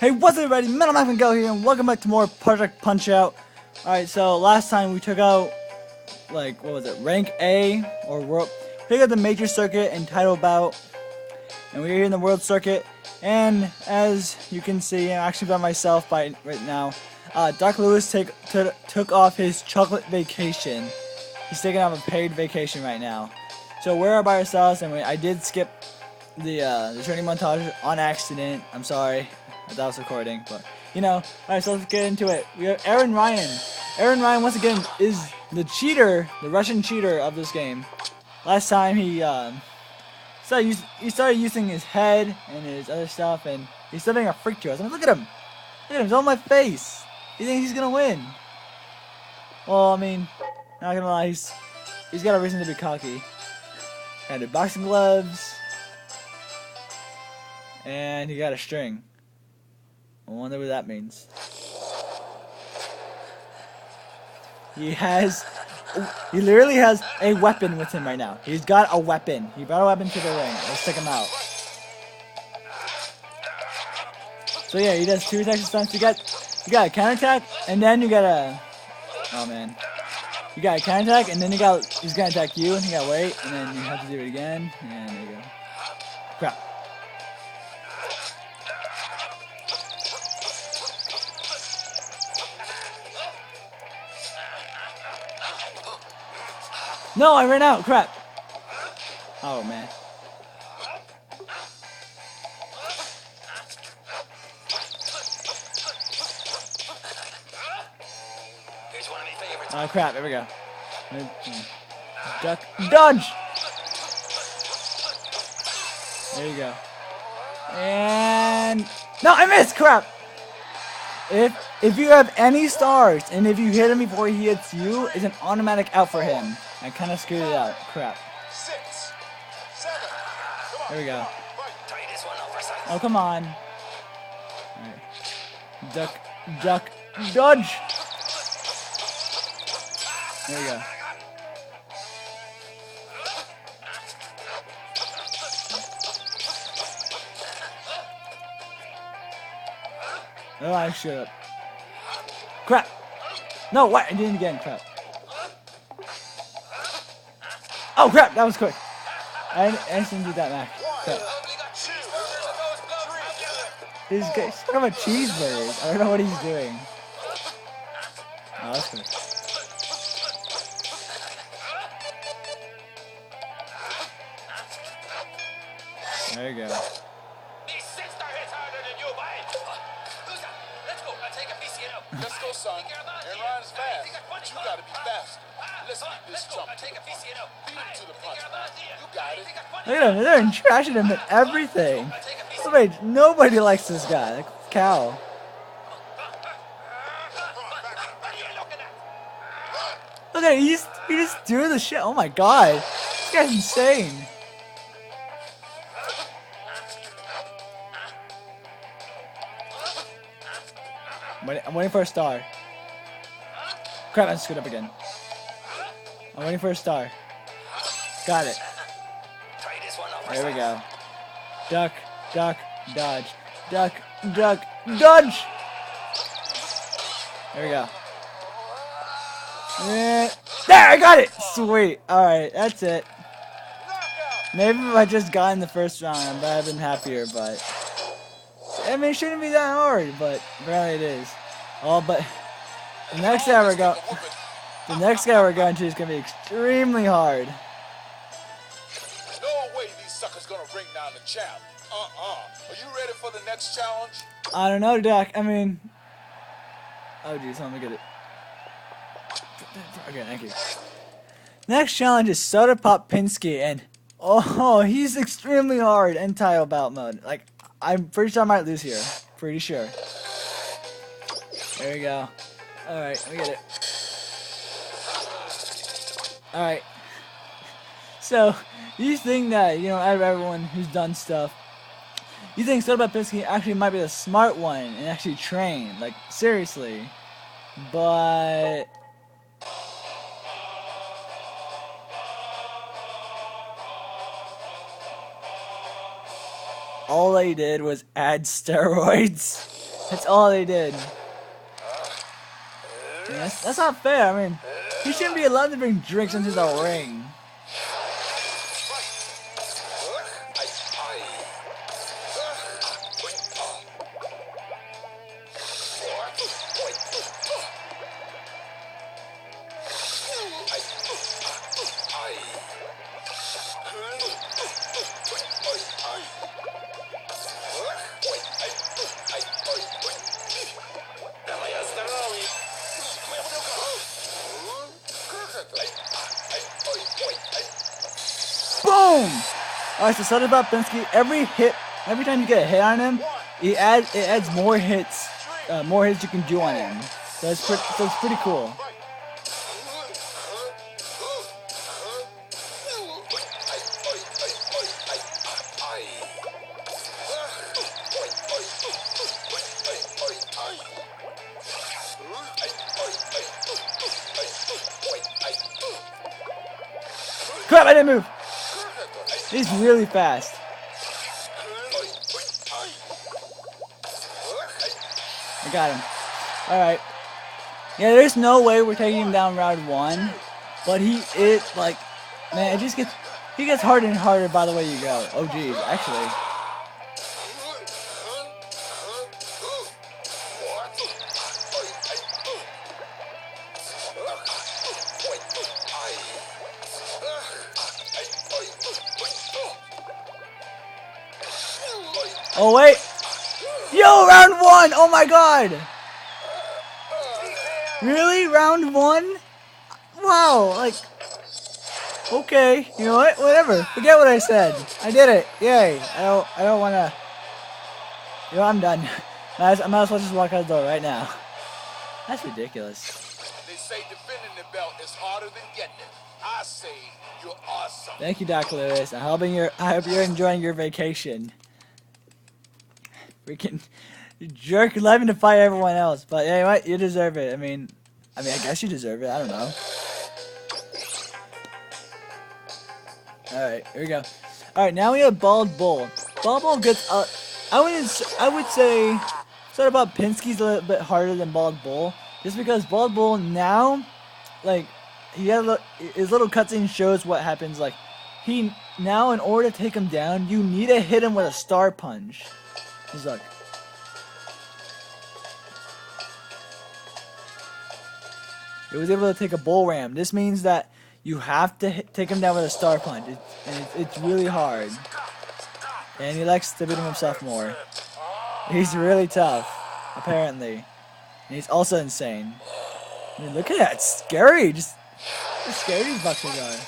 Hey, what's up, everybody? Metal Mac and Go here, and welcome back to more Project Punch Out. Alright, so last time we took out, like, what was it, Rank A, or World. We took out the Major Circuit and Title Bout, and we're here in the World Circuit. And as you can see, I'm actually by myself right now. Doc Lewis took off his chocolate vacation. He's taking off a paid vacation right now. So we're by ourselves, and I did skip the training montage on accident. I'm sorry. I thought I was recording, but you know. Alright, so let's get into it. We have Aaron Ryan. Aaron Ryan, once again, is the cheater, the Russian cheater of this game. Last time he started using his head and his other stuff, and he's still being a freak to us. I mean, look at him. Look at him. He's on my face. You think he's gonna win? Well, I mean, not gonna lie, he's got a reason to be cocky. Got the boxing gloves, and he got a string. I wonder what that means. He literally has a weapon with him right now. He's got a weapon. He brought a weapon to the ring. Let's check him out. So yeah, he does 2 attacks and stunts. You got a counterattack, and then you got a... Oh man. You got a counterattack, and then he's gonna attack you, and you gotta wait, and then you have to do it again, and there you go. Crap. No, I ran out. Crap. Oh, man. Oh, crap. There we go. Duck. Dodge! There you go. And... No, I missed! Crap! If you have any stars, and if you hit him before he hits you, it's an automatic out for him. I kind of screwed it out. Crap. There we go. Oh, come on. Alright. Duck. Duck. Dodge! There we go. Oh, I should have. Crap! No, what? I did it again. Crap. Oh, crap! That was quick. I didn't do that, Mac. Crap. He's talking about cheeseburgers. I don't know what he's doing. Oh, that's good. There you go. Let's go, son. Aaron Ryan's fast, but you gotta be fast. Let's keep this jumping. Beat him to the punch. You got it. Look at him. They're trashing him at everything. Nobody likes this guy. Like cow. Look at him. He's just doing the shit. Oh my god. This guy's insane. I'm waiting for a star. Crap, I screwed up again. I'm waiting for a star. Got it. There we go. Duck, duck, dodge. Duck, duck, dodge! There we go. There, I got it! Sweet. Alright, that's it. Maybe if I just got in the first round, I would have been happier, but... I mean, it shouldn't be that hard, but apparently it is. Oh, but the next guy we're going to is going to be extremely hard. No way these suckers gonna bring down the champ. Are you ready for the next challenge? I don't know, Doc. I mean... Oh, jeez, let me get it. Okay, thank you. Next challenge is Soda Pop Pinsky, and... Oh, he's extremely hard in Title Bout mode. Like, I'm pretty sure I might lose here. Pretty sure. There we go. Alright, let me get it. Alright. So, you think that, you know, out of everyone who's done stuff, you think Soda Pop Pinsky actually might be the smart one and actually train. Like, seriously. But... all they did was add steroids. That's all they did. Yeah, that's not fair. I mean, he shouldn't be allowed to bring drinks into the ring. Boom! Alright, so something about Pinsky, every time you get a hit on him, it adds more hits you can do on him. So it's pretty cool. Crap, I didn't move! He's really fast. I got him. Alright. Yeah, there's no way we're taking him down round 1. But he gets harder and harder by the way you go. Oh geez, actually. Oh wait! Yo, round 1! Oh my god! Really? Round 1? Wow, like... Okay, you know what? Whatever. Forget what I said. I did it. Yay. I don't wanna... You know, I'm done. I might as well just walk out the door right now. That's ridiculous. They say defending the belt is harder than getting it. I say you're awesome. Thank you, Doc Lewis. I hope you're enjoying your vacation. Freaking jerk, loving to fight everyone else, but you know what? You deserve it. I mean, I guess you deserve it. I don't know. All right, here we go. All right, now we have Bald Bull. Bald Bull gets I would say sort of about Pinsky's a little bit harder than Bald Bull, just because Bald Bull now, like, his little cutscene shows what happens. Like, he now, in order to take him down, you need to hit him with a star punch. He's like, he was able to take a bull ram. This means that you have to take him down with a star punch. It's really hard. And he likes to beat himself more. He's really tough, apparently. And he's also insane. I mean, look at that. It's scary. Just how scary these boxers are.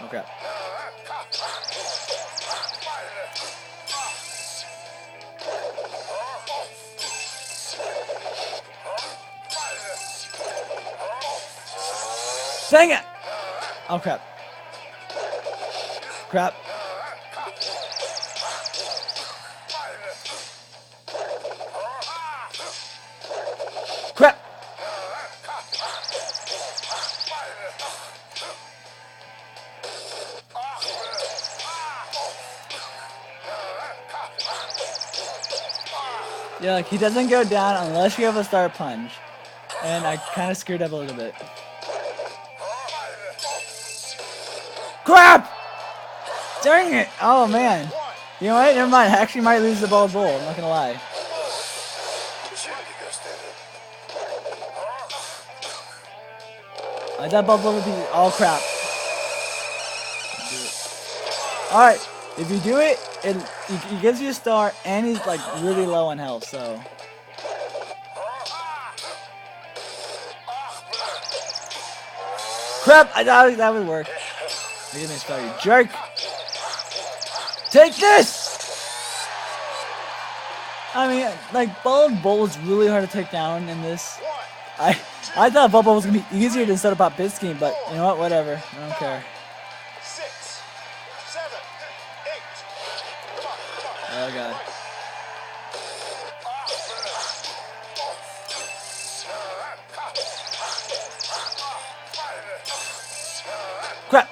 Okay. Dang it! Oh crap. Crap. Crap! Yeah, like, he doesn't go down unless you have a star punch. And I kind of screwed up a little bit. Crap! Dang it! Oh man. You know what? Never mind. I actually might lose the Bald Bull. I'm not gonna lie. I thought Bald Bull would be. Oh crap. Alright. If you do it, he gives you a star and he's like really low on health, so. Crap! I thought that would work. Give me a star, you jerk! Take this! I mean, like, Bald Bull is really hard to take down in this. I thought Bald Bull was gonna be easier to set up on Pinsky, but you know what? Whatever. I don't care. 6, 7, 8. Come on. Oh god. Crap!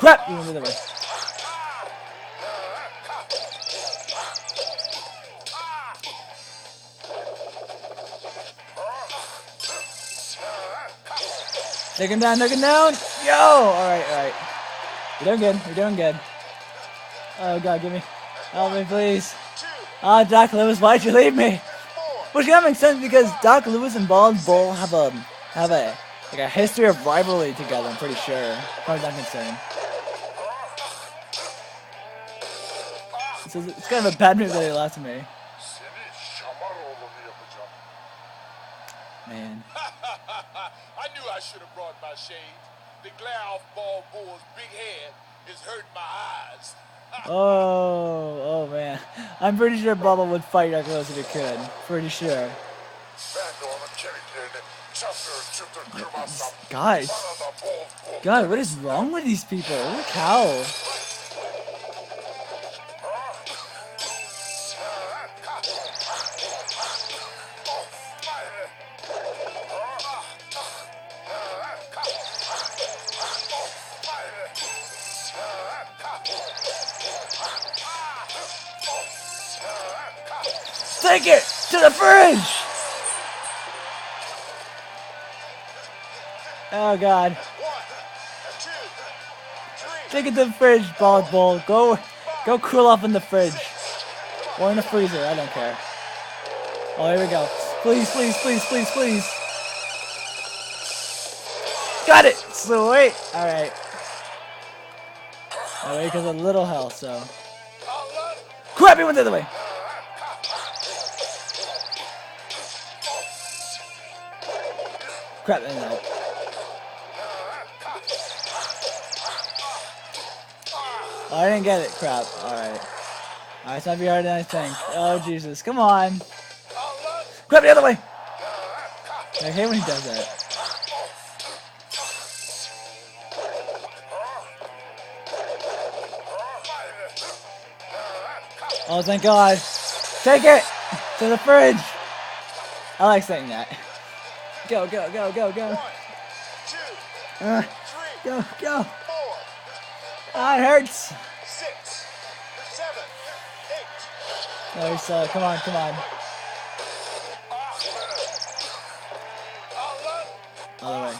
Crap! You went the other way. Take him down, take him down! Yo! Alright, alright. You're doing good, you're doing good. Oh god, give me. Help me, please. Ah, Doc Lewis, why'd you leave me? Which kind of makes sense because Doc Lewis and Bald Bull have a history of rivalry together, I'm pretty sure. As far as I'm concerned. So it's kind of a bad move that he left me. Man. I knew I should have brought my shades. The glare off Bald Bull's big head is hurting my eyes. Oh man. I'm pretty sure Bubba would fight Doc Lewis if he could. Pretty sure. Guys. God, what is wrong with these people? Look how. Take it to the fridge! Oh god. Take it to the fridge, Bald Bull. Go cool off in the fridge. Or in the freezer, I don't care. Oh, here we go. Please, please, please, please, please. Got it! Sweet! Alright. Alright, because of little health, so. Crap, he went the other way! Crap, no. Oh, I didn't get it. Crap. Alright. Alright, it's not be harder than I think. Oh, Jesus. Come on. Crap, the other way! I hate when he does that. Oh, thank God. Take it! To the fridge! I like saying that. Go, go, go, go, go. 1, 2, 3, go, go. 4. Ah, it hurts. 6, 7, 8. Nice, come on, come on. Other way.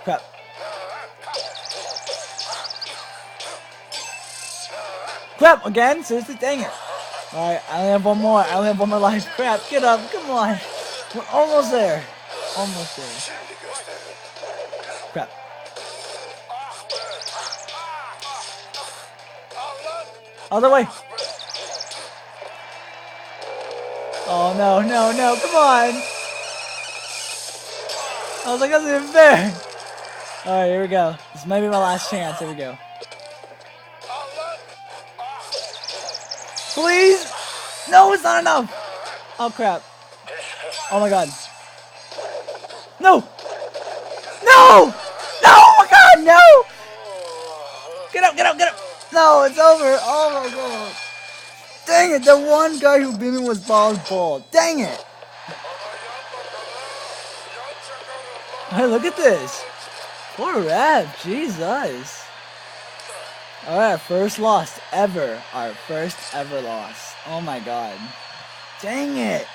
Crap. Crap, again? Seriously? Dang it. Alright, I only have one more. I only have one more life. Crap, get up. Come on. We're almost there. Almost there. Crap. Other way. Oh, no, no, no. Come on. I was like, that's even fair. Alright, here we go. This might be my last chance. Here we go. Please? No, it's not enough. Oh, crap. Oh, my God. No. No. No, oh, my God, no. Get up, get up, get up. No, it's over. Oh, my God. Dang it, the one guy who beat me was Bald Bull. Dang it. Hey, look at this. Poor Rev. Jesus. Alright, first loss ever. Our first ever loss. Oh my God. Dang it.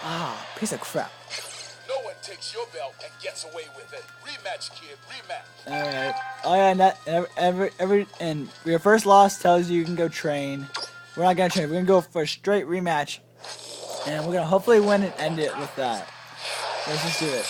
Ah, piece of crap. No one takes your belt and gets away with it. Rematch, kid. Rematch. Alright. Oh yeah, and that and your first loss tells you can go train. We're not gonna train. We're gonna go for a straight rematch. And we're gonna hopefully win and end it with that. Let's just do it.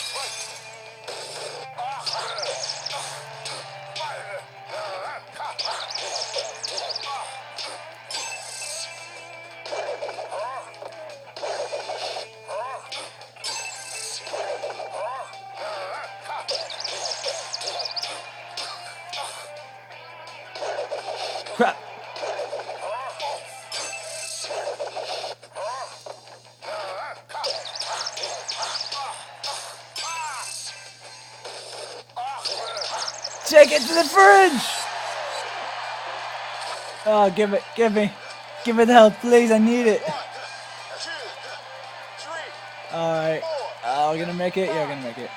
Crap. Take it to the fridge! Oh, give me the help, please, I need it. Alright. We're gonna make it? Yeah, we're gonna make it.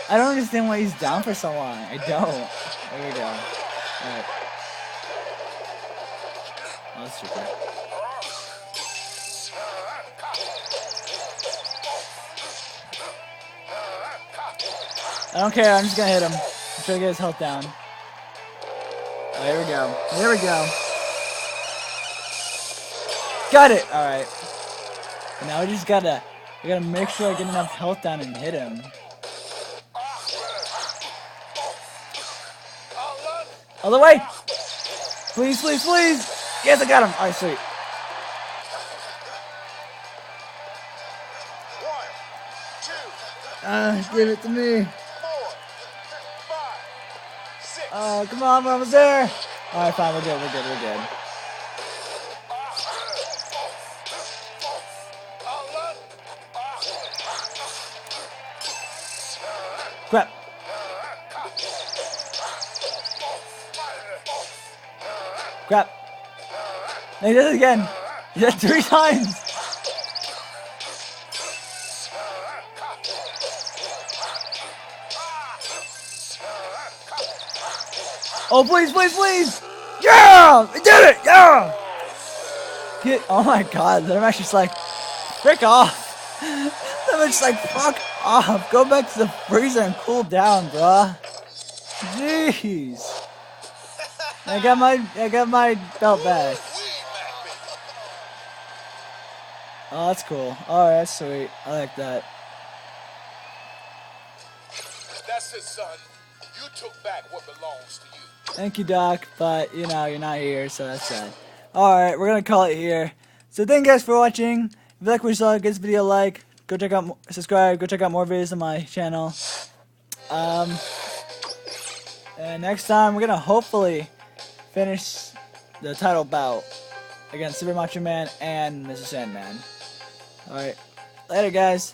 I don't understand why he's down for so long. I don't. There we go. Alright. Oh, that's super. I don't care, I'm just gonna hit him. I'm trying to get his health down. Oh, here we go. There we go. Got it! Alright. Now we just gotta make sure I get enough health down and hit him. All the way! Please, please, please! Yes, I got him! Alright, sweet. 1, 2, Give it to me. 4, 5, 6. Oh, come on, we're almost there. Alright, fine, we're good, we're good, we're good. Crap. Crap. And he did it again. He did it 3 times. Oh, please, please, please. Yeah! I did it! Yeah! Oh my god, they're actually just like, frick off. They're just like, fuck off. Go back to the freezer and cool down, bruh. Jeez. I got my belt back. Oh, that's cool. Alright, that's sweet. I like that. That's it, son. You took back what belongs to you. Thank you, Doc, but, you know, you're not here, so that's sad. Alright, we're gonna call it here. So thank you guys for watching. If you like what you saw, give this video a like. Go check out, subscribe, go check out more videos on my channel. And next time, we're gonna hopefully finish the title bout against Super Macho Man and Mr. Sandman. Alright, later guys.